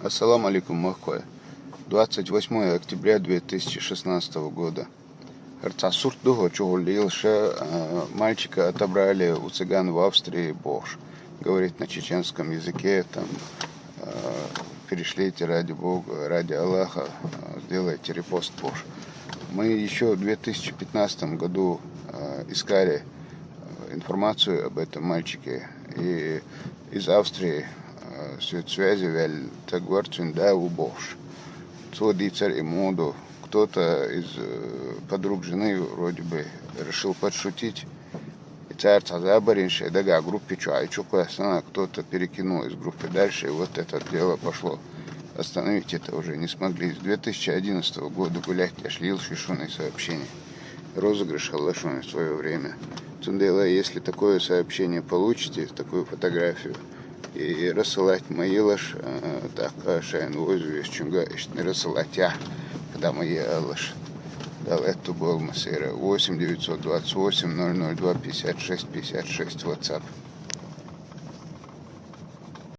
Ассаламу алейкум, махкой. 28 октября 2016 года. Арцасурт дуго чугулил, что мальчика отобрали у цыган в Австрии Бош. Говорит на чеченском языке, там, перешлите ради Бога, ради Аллаха, сделайте репост Бош. Мы еще в 2015 году искали информацию об этом мальчике, и из Австрии связи вел Тагварцин да у Бош. Цоди царь и моду. Кто-то из подруг жены вроде бы решил подшутить. И царь Цазабаринша, дага группе кто-то перекинул из группы дальше, и вот это дело пошло. Остановить это уже не смогли. С 2011 года гулять я шлил шишуные сообщения. Розыгрыш халашон в свое время. Цундела, если такое сообщение получите, такую фотографию, и рассылать маилаш, так, шайн возу из чунга, не рассылать я, когда мои алаш. Дал эту был масера 8 928 002 56 56 WhatsApp.